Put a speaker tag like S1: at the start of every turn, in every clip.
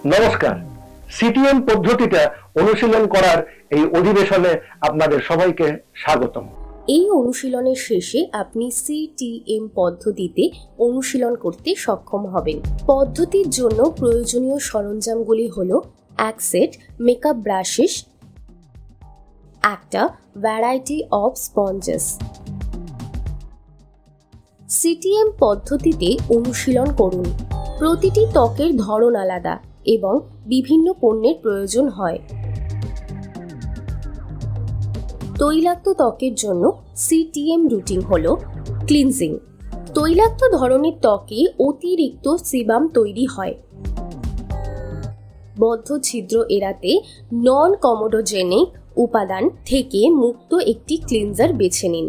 S1: নমস্কার। সিটিএম পদ্ধতিটা অনুশীলন করার এই অধিবেশনে আপনাদের সবাইকে স্বাগতম।
S2: এই অনুশীলনের শেষে আপনি সিটিএম পদ্ধতিতে অনুশীলন করতে সক্ষম হবেন। পদ্ধতির জন্য প্রয়োজনীয় সরঞ্জামগুলি হল এক সেট মেকআপ ব্রাশেস, একটা ভ্যারাইটি অফ স্পঞ্জেস। সিটিএম পদ্ধতিতে অনুশীলন করুন। প্রতিটি ত্বকের ধরন আলাদা এবং বিভিন্ন পণ্যের প্রয়োজন হয়। তৈলাক্ত ত্বকের জন্য সিটিএম রুটিন হল ক্লিনজিং। তৈলাক্ত ধরনের ত্বকে অতিরিক্ত সিবাম তৈরি হয়। বদ্ধ ছিদ্র এড়াতে নন কমোডোজেনিক উপাদান থেকে মুক্ত একটি ক্লিনজার বেছে নিন।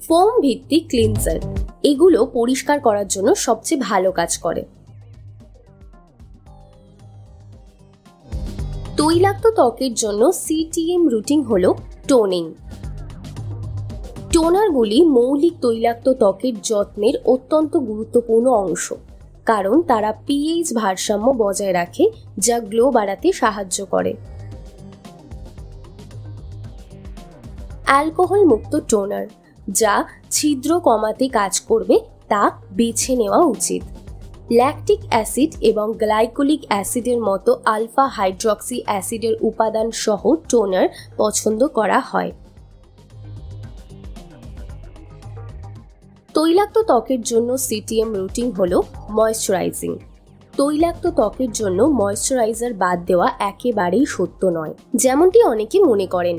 S2: ফোম ভিত্তিক ক্লিনজার এগুলো পরিষ্কার করার জন্য সবচেয়ে ভালো কাজ করে। তৈলাক্ত ত্বকের জন্য সিটিএম রুটিন হল টোনিং। টোনারগুলি মৌলিক তৈলাক্ত ত্বকের যত্নের অত্যন্ত গুরুত্বপূর্ণ অংশ, কারণ তারা পিএইচ ভারসাম্য বজায় রাখে, যা গ্লো বাড়াতে সাহায্য করে। অ্যালকোহল মুক্ত টোনার যা ছিদ্র কমাতে কাজ করবে তা বেছে নেওয়া উচিত। ল্যাকটিক অ্যাসিড এবং গ্লাইকোলিক অ্যাসিডের মতো আলফা হাইড্রক্সি অ্যাসিডের উপাদান সহ টোনার পছন্দ করা হয়। তৈলাক্ত ত্বকের জন্য সিটিএম রুটিন হল ময়েশ্চারাইজিং। তৈলাক্ত ত্বকের জন্য ময়েশ্চারাইজার বাদ দেওয়া একেবারেই সত্য নয়, যেমনটি অনেকে মনে করেন।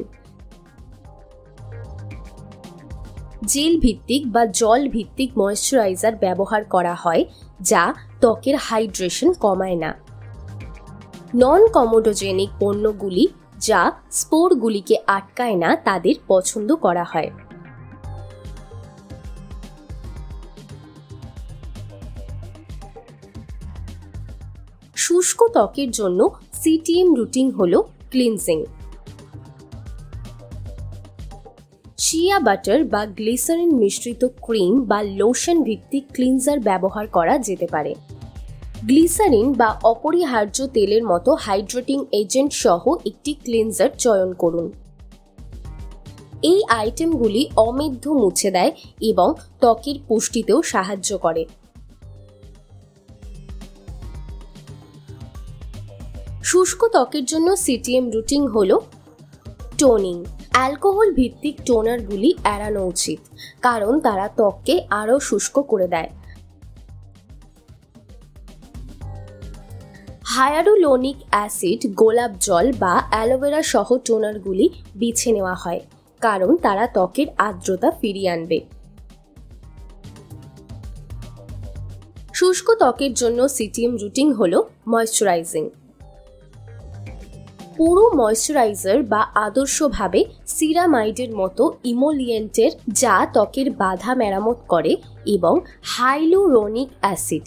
S2: জেল ভিত্তিক বা জল ভিত্তিক ময়েশ্চারাইজার ব্যবহার করা হয়, যা ত্বকের হাইড্রেশন কমায় না। নন কমোডোজেনিক পণ্যগুলি যা স্পোরগুলিকে আটকায় না, তাদের পছন্দ করা হয়। শুষ্ক ত্বকের জন্য সিটিএম রুটিন হল ক্লিনজিং। শিয়া বাটার বা গ্লিসারিন মিশ্রিত ক্রিম বা লোশন ভিত্তিক ক্লিনজার ব্যবহার করা যেতে পারে। গ্লিসারিন বা অপরিহার্য তেলের মতো হাইড্রেটিং এজেন্ট সহ একটি ক্লিনজার চয়ন করুন। এই আইটেমগুলি অমেধ্য মুছে দেয় এবং ত্বকের পুষ্টিতেও সাহায্য করে। শুষ্ক ত্বকের জন্য সিটিএম রুটিন হল টোনিং। অ্যালকোহল ভিত্তিক টোনারগুলি এড়ানো উচিত, কারণ তারা ত্বককে আরও শুষ্ক করে দেয়। হায়ালুরোনিক অ্যাসিড, গোলাপ জল বা অ্যালোভেরা সহ টোনারগুলি বেছে নেওয়া হয়, কারণ তারা ত্বকের আর্দ্রতা ফিরিয়ে আনবে। শুষ্ক ত্বকের জন্য সিটিএম রুটিন হল ময়েশ্চারাইজিং। পুরো ময়েশ্চারাইজার বা আদর্শভাবে সিরামাইডের মতো ইমোলিয়েন্টের যা ত্বকের বাধা মেরামত করে, এবং হাইলুরোনিক অ্যাসিড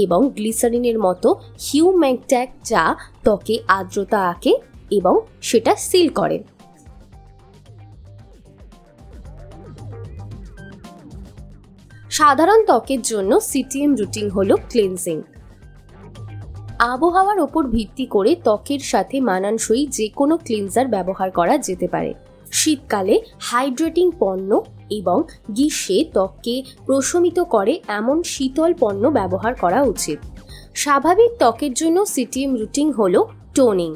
S2: এবং গ্লিসারিনের মতো হিউমেকট্যাক যা ত্বকে আর্দ্রতা আঁকে এবং সেটা সিল করে। সাধারণ ত্বকের জন্য সিটিএম রুটিন হল ক্লিনজিং। আবহাওয়ার ওপর ভিত্তি করে ত্বকের সাথে মানানসই যে কোনো ক্লিনজার ব্যবহার করা যেতে পারে। শীতকালে হাইড্রেটিং পণ্য এবং গ্রীষ্মে ত্বককে প্রশমিত করে এমন শীতল পণ্য ব্যবহার করা উচিত। স্বাভাবিক ত্বকের জন্য সিটিএম রুটিন হল টোনিং।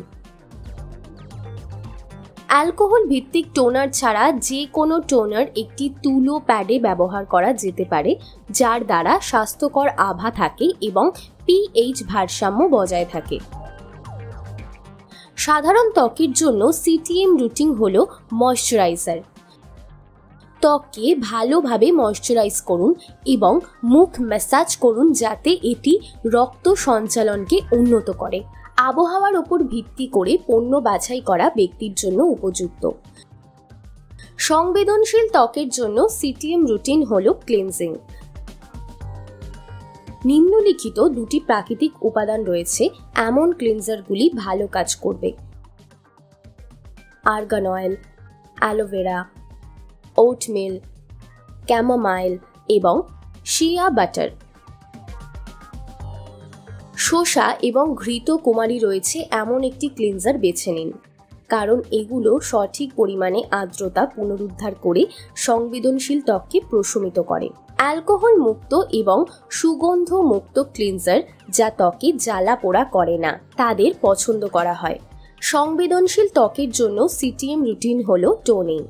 S2: অ্যালকোহল ভিত্তিক টোনার ছাড়া যে কোনো টোনার একটি তুলো প্যাডে ব্যবহার করা যেতে পারে, যার দ্বারা স্বাস্থ্যকর আভা থাকে এবং পিএইচ ভারসাম্য বজায় থাকে। সাধারণ ত্বকের জন্য সিটিএম রুটিন হল ময়েশ্চারাইজার। ত্বককে ভালোভাবে ময়েশ্চারাইজ করুন এবং মুখ ম্যাসাজ করুন, যাতে এটি রক্ত সঞ্চালনকে উন্নত করে। আবহাওয়ার উপর ভিত্তি করে পণ্য বাছাই করা ব্যক্তির জন্য উপযুক্ত। সংবেদনশীল ত্বকের জন্য সিটিএম রুটিন হল ক্লিনজিং। নিম্নলিখিত দুটি প্রাকৃতিক উপাদান রয়েছে এমন ক্লিনজারগুলি ভালো কাজ করবে: argan oil, aloe vera, oatmeal, chamomile এবং শিয়া বাটার। শসা এবং ঘৃত কুমারী রয়েছে এমন একটি ক্লিনজার বেছে নিন, কারণ এগুলো সঠিক পরিমাণে আর্দ্রতা পুনরুদ্ধার করে সংবেদনশীল ত্বককে প্রশমিত করে। অ্যালকোহল মুক্ত এবং সুগন্ধ মুক্ত ক্লিনজার যা ত্বকে জ্বালা পোড়া করে না তাদের পছন্দ করা হয়। সংবেদনশীল ত্বকের জন্য সিটিএম রুটিন হলো টোনিং।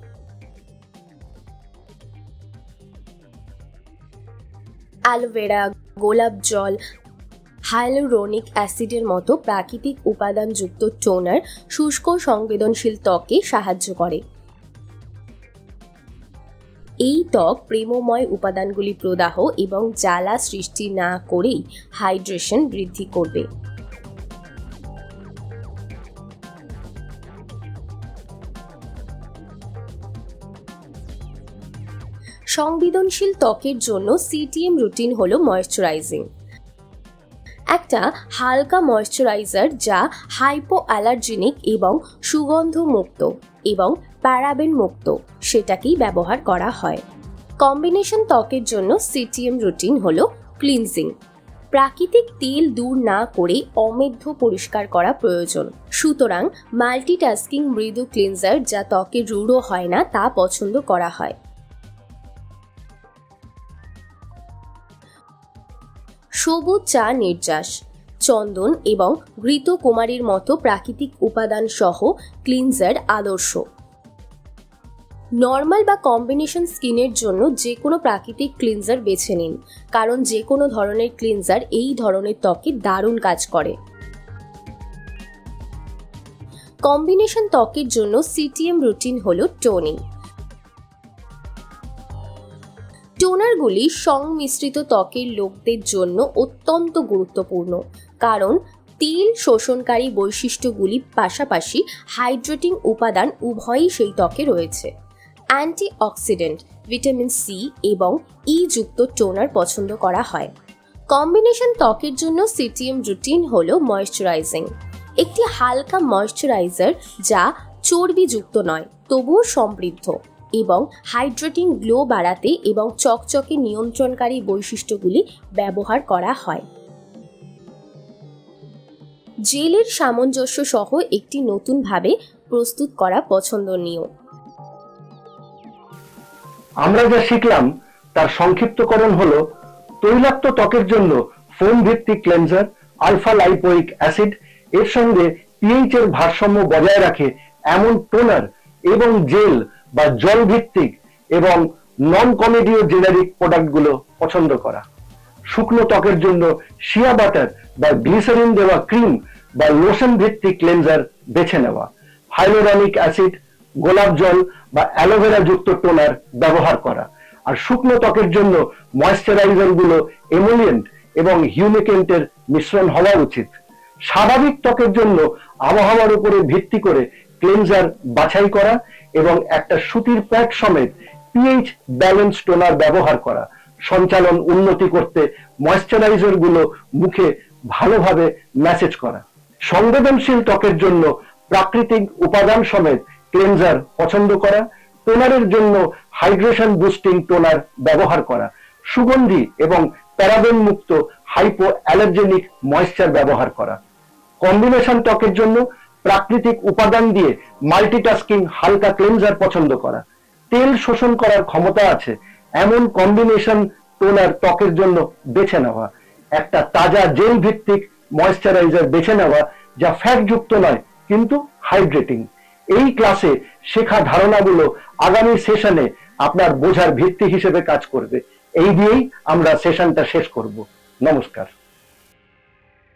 S2: অ্যালোভেরা, গোলাপ জল, হাইলুরোনিক অ্যাসিডের মতো প্রাকৃতিক উপাদানযুক্ত টোনার শুষ্ক সংবেদনশীল ত্বকে সাহায্য করে। এই ত্বক প্রেমময় উপাদানগুলি প্রদাহ এবং জ্বালা সৃষ্টি না করেই হাইড্রেশন বৃদ্ধি করবে। সংবেদনশীল ত্বকের জন্য সিটিএম রুটিন হলো ময়েশ্চারাইজিং। একটা হালকা ময়েশ্চারাইজার যা হাইপো অ্যালার্জেনিক এবং সুগন্ধ মুক্ত এবং প্যারাবেন মুক্ত সেটাকেই ব্যবহার করা হয়। কম্বিনেশন ত্বকের জন্য সিটিএম রুটিন হলো ক্লিনজিং। প্রাকৃতিক তেল দূর না করে অমেধ্য পরিষ্কার করা প্রয়োজন, সুতরাং মাল্টিটাস্কিং মৃদু ক্লিনজার যা ত্বকে রূঢ় হয় না তা পছন্দ করা হয়। সবুজ চা নির্যাস, চন্দন এবং ঘৃত কুমারীর মতো প্রাকৃতিক উপাদান সহ ক্লিনজার আদর্শ। নর্মাল বা কম্বিনেশন স্কিনের জন্য যে কোনো প্রাকৃতিক ক্লিনজার বেছে নিন, কারণ যে কোনো ধরনের ক্লিনজার এই ধরনের ত্বকে দারুণ কাজ করে। কম্বিনেশন ত্বকের জন্য সিটিএম রুটিন হলো টোনিং। টোনারগুলি সংমিশ্রিত ত্বকের লোকদের জন্য অত্যন্ত গুরুত্বপূর্ণ, কারণ তেল শোষণকারী বৈশিষ্ট্যগুলি পাশাপাশি হাইড্রেটিং উপাদান উভয়ই সেই ত্বকে রয়েছে। অ্যান্টিঅক্সিডেন্ট, ভিটামিন সি এবং ই যুক্ত টোনার পছন্দ করা হয়। কম্বিনেশন ত্বকের জন্য সিটিএম রুটিন হলো ময়েশ্চারাইজিং। একটি হালকা ময়েশ্চারাইজার যা চর্বিযুক্ত নয় তবুও সমৃদ্ধ এবং হাইড্রেটিং গ্লো বাড়াতে এবং চকচকে নিয়ন্ত্রণকারী বৈশিষ্ট্যগুলি ব্যবহার করা হয়। জেলের সামঞ্জস্য সহ একটি নতুনভাবে প্রস্তুত করা পছন্দনীয়।
S1: আমরা যা শিখলাম তার সংক্ষিপ্তকরণ হলো তৈলাক্ত ত্বকের জন্য ফোম ভিত্তিক ক্লেনজার আলফা লাইপোইক অ্যাসিড এর সঙ্গে পিএইচ এর ভারসাম্য বজায় রাখে এমন টোনার এবং জেল বা জল ভিত্তিক এবং নন কমেডীয় জেনারিক প্রোডাক্টগুলো পছন্দ করা। শুকনো ত্বকের জন্য শিয়া বাটার বা গ্লিসারিন দেওয়া ক্রিম বা লোশন ভিত্তিক ক্লেনজার বেছে নেওয়া। হাইলোরনিক অ্যাসিড, গোলাপ জল বা অ্যালোভেরা যুক্ত টোনার ব্যবহার করা। আর শুকনো ত্বকের জন্য ময়েশ্চারাইজার গুলো এমোলিয়েন্ট এবং হিউমিকেন্টের মিশ্রণ হওয়া উচিত। স্বাভাবিক ত্বকের জন্য আবহাওয়ার উপরে ভিত্তি করে ক্লেনজার বাছাই করা এবং একটা সুতির প্যাড সমেত পিএইচ ব্যালেন্স টোনার ব্যবহার করা। সঞ্চালন উন্নতি করতে ময়েশ্চারাইজার গুলো মুখে ভালোভাবে ম্যাসেজ করা। সংবেদনশীল ত্বকের জন্য প্রাকৃতিক উপাদান সমেত ক্লেনজার পছন্দ করা। টোনারের জন্য হাইড্রেশন বুস্টিং টোনার ব্যবহার করা। সুগন্ধি এবং প্যারাবেন মুক্ত হাইপো অ্যালার্জেনিক ময়েশ্চার ব্যবহার করা। কম্বিনেশন ত্বকের জন্য প্রাকৃতিক উপাদান দিয়ে মাল্টিটাস্কিং হালকা ক্লেনজার পছন্দ করা। তেল শোষণ করার ক্ষমতা আছে এমন কম্বিনেশন টোনার ত্বকের জন্য বেছে নেওয়া। একটা তাজা জেল ভিত্তিক ময়েশ্চারাইজার বেছে নেওয়া যা ফ্যাট যুক্ত নয় কিন্তু হাইড্রেটিং। এই ক্লাসে শেখা ধারণাগুলো আগামী সেশনে আপনার বোঝার ভিত্তি হিসেবে কাজ করবে। এই দিয়েই আমরা সেশনটা শেষ করব। নমস্কার।